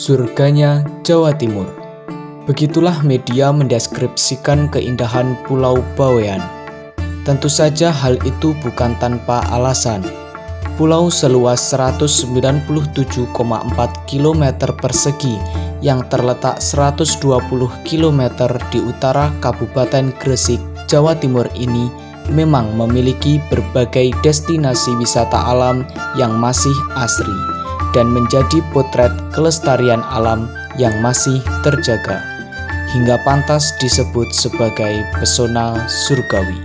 Surganya Jawa Timur. Begitulah media mendeskripsikan keindahan Pulau Bawean. Tentu saja hal itu bukan tanpa alasan. Pulau seluas 197,4 km persegi yang terletak 120 km di utara Kabupaten Gresik, Jawa Timur ini memang memiliki berbagai destinasi wisata alam yang masih asri dan menjadi potret kelestarian alam yang masih terjaga, hingga pantas disebut sebagai pesona surgawi.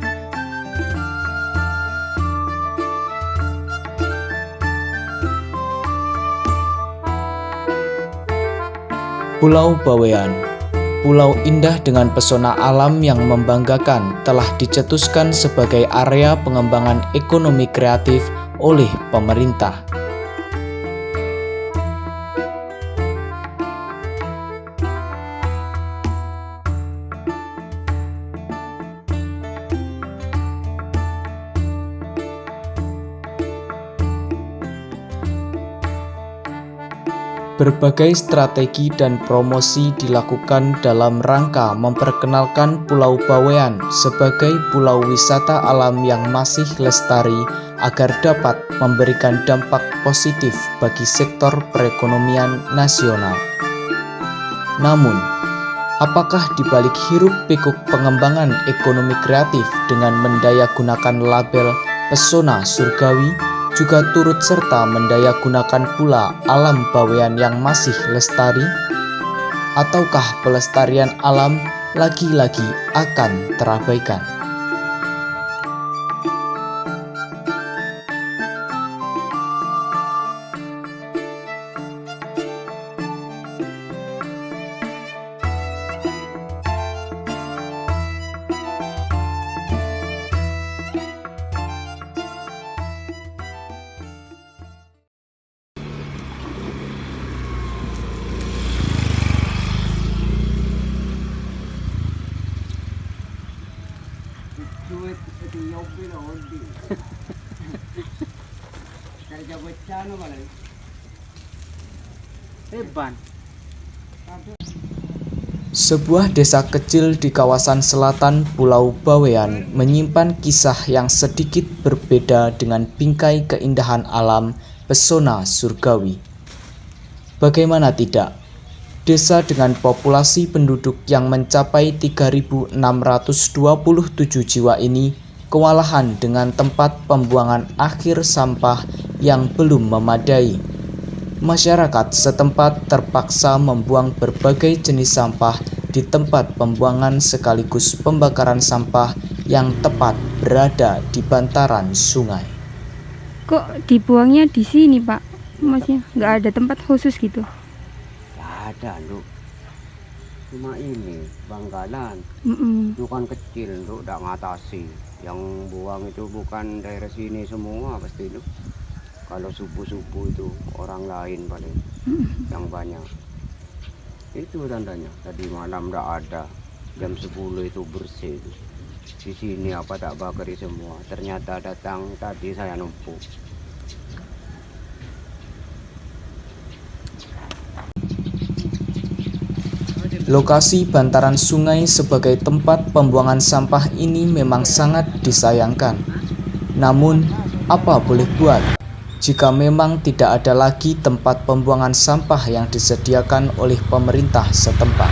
Pulau Bawean, pulau indah dengan pesona alam yang membanggakan, telah dicetuskan sebagai area pengembangan ekonomi kreatif oleh pemerintah. Berbagai strategi dan promosi dilakukan dalam rangka memperkenalkan Pulau Bawean sebagai pulau wisata alam yang masih lestari agar dapat memberikan dampak positif bagi sektor perekonomian nasional. Namun, apakah dibalik hiruk-pikuk pengembangan ekonomi kreatif dengan mendayagunakan label pesona surgawi, juga turut serta mendayagunakan pula alam Bawean yang masih lestari? Ataukah pelestarian alam lagi-lagi akan terabaikan? Sebuah desa kecil di kawasan selatan Pulau Bawean menyimpan kisah yang sedikit berbeda dengan bingkai keindahan alam pesona surgawi. Bagaimana tidak? Desa dengan populasi penduduk yang mencapai 3.627 jiwa ini kewalahan dengan tempat pembuangan akhir sampah yang belum memadai. Masyarakat setempat terpaksa membuang berbagai jenis sampah di tempat pembuangan sekaligus pembakaran sampah yang tepat berada di bantaran sungai. Kok dibuangnya di sini, Pak? Maksudnya nggak ada tempat khusus gitu? Ada, Nduk. Cuma ini Bangkalan. Itu kan kecil, Nduk, tidak ngatasi. Yang buang itu bukan daerah sini semua pasti, Nduk. Kalau subuh-subuh itu orang lain paling yang banyak. Itu tandanya. Tadi malam tidak ada. Jam 10 itu bersih itu. Di sini apa tak bakari semua. Ternyata datang tadi saya numpuk. Lokasi bantaran sungai sebagai tempat pembuangan sampah ini memang sangat disayangkan. Namun, apa boleh buat jika memang tidak ada lagi tempat pembuangan sampah yang disediakan oleh pemerintah setempat.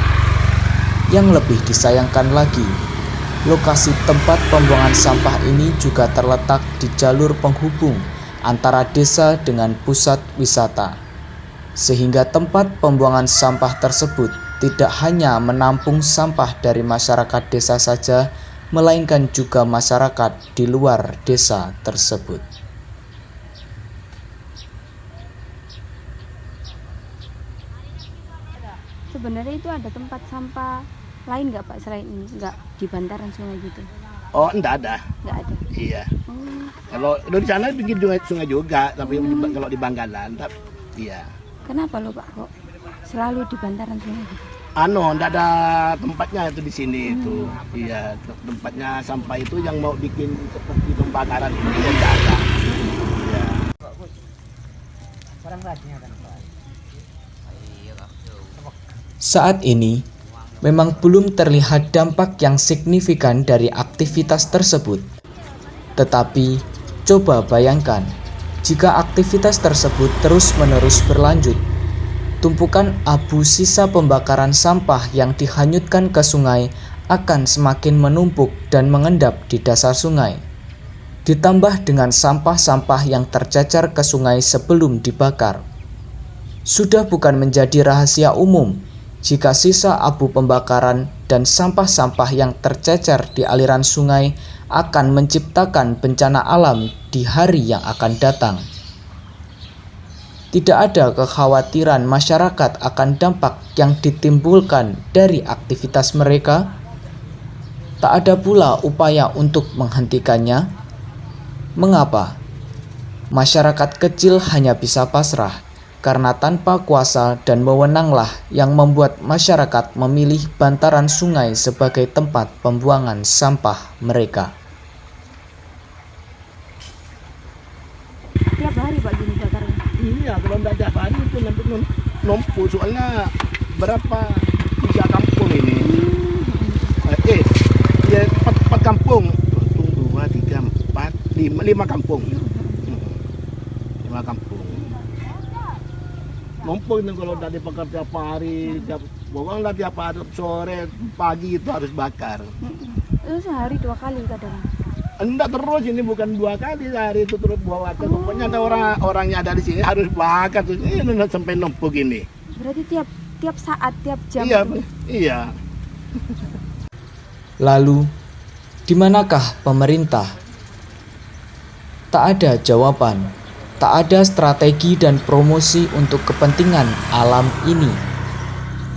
Yang lebih disayangkan lagi, lokasi tempat pembuangan sampah ini juga terletak di jalur penghubung antara desa dengan pusat wisata, sehingga tempat pembuangan sampah tersebut tidak hanya menampung sampah dari masyarakat desa saja, melainkan juga masyarakat di luar desa tersebut. Sebenarnya itu ada tempat sampah lain nggak, Pak, selain ini? Nggak di bantaran sungai gitu? Oh, enggak ada. Nggak ada? Iya. Kalau di sana pinggir sungai juga, tapi kalau di Bangkalan, iya. Kenapa lo, Pak, kok selalu di bantaran sungai gitu? Enggak ada tempatnya itu di sini itu. Iya, tempatnya sampah itu yang mau bikin seperti pembakaran ini enggak ada. Iya. Barang lagi kan, Pak. Iya, Kak. Saat ini, memang belum terlihat dampak yang signifikan dari aktivitas tersebut. Tetapi, coba bayangkan, jika aktivitas tersebut terus-menerus berlanjut, tumpukan abu sisa pembakaran sampah yang dihanyutkan ke sungai akan semakin menumpuk dan mengendap di dasar sungai. Ditambah dengan sampah-sampah yang tercecer ke sungai sebelum dibakar. Sudah bukan menjadi rahasia umum jika sisa abu pembakaran dan sampah-sampah yang tercecer di aliran sungai akan menciptakan bencana alam di hari yang akan datang. Tidak ada kekhawatiran masyarakat akan dampak yang ditimbulkan dari aktivitas mereka. Tak ada pula upaya untuk menghentikannya. Mengapa? Masyarakat kecil hanya bisa pasrah karena tanpa kuasa dan wewenanglah yang membuat masyarakat memilih bantaran sungai sebagai tempat pembuangan sampah mereka. Tiap hari Pak gini bakarnya? Iya, kalau tidak tiap hari itu nanti numpuk. Soalnya berapa 3 kampung ini? Ya 4 kampung. 1, 2, 3, 4, 5 kampung. 5 kampung. Numpuk itu kalau udah dibakar tiap hari, pokoknya tiap hari, sore, pagi itu harus bakar. Itu sehari 2 kali kadang? Enggak terus, ini bukan 2 kali sehari itu terus bawa bakar. Pokoknya ada orangnya ada di sini harus bakar terus ini sampai numpuk ini. Berarti tiap saat, tiap jam? Iya, itu? iya. Lalu, di manakah pemerintah? Tak ada jawaban. Tak ada strategi dan promosi untuk kepentingan alam ini.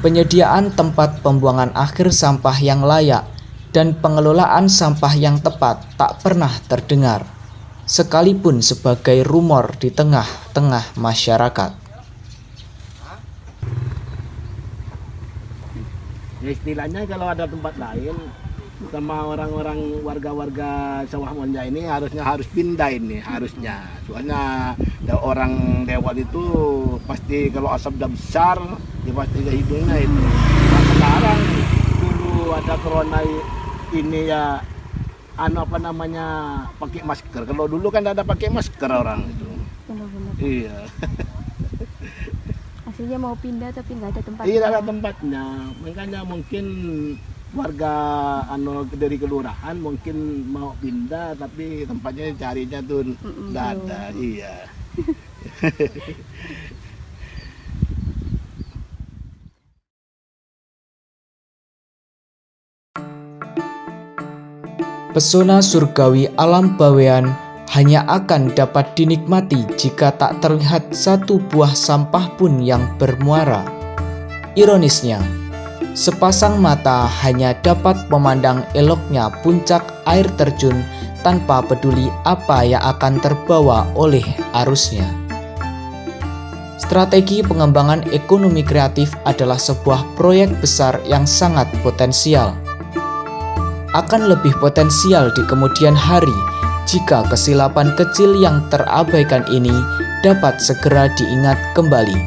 Penyediaan tempat pembuangan akhir sampah yang layak dan pengelolaan sampah yang tepat tak pernah terdengar, sekalipun sebagai rumor di tengah-tengah masyarakat. Ya istilahnya kalau ada tempat lain sama orang-orang warga-warga Sawah Monja ini harus pindah ini harusnya. Soalnya orang lewat itu pasti kalau asap udah besar dia pasti ke hidungnya itu. Nah, sekarang dulu ada corona ini ya pakai masker. Kalau dulu kan ada pakai masker orang itu. Benar-benar. Iya. Aslinya mau pindah tapi nggak ada tempatnya. Iya, ada tempatnya. Makanya mungkin warga dari kelurahan mungkin mau pindah tapi tempatnya carinya tuh nggak ada. Iya. Pesona surgawi alam Bawean hanya akan dapat dinikmati jika tak terlihat satu buah sampah pun yang bermuara. Ironisnya, sepasang mata hanya dapat memandang eloknya puncak air terjun tanpa peduli apa yang akan terbawa oleh arusnya. Strategi pengembangan ekonomi kreatif adalah sebuah proyek besar yang sangat potensial. Akan lebih potensial di kemudian hari jika kesilapan kecil yang terabaikan ini dapat segera diingat kembali.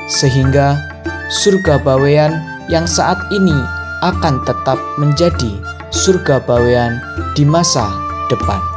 Sehingga surga Bawean yang saat ini akan tetap menjadi surga Bawean di masa depan.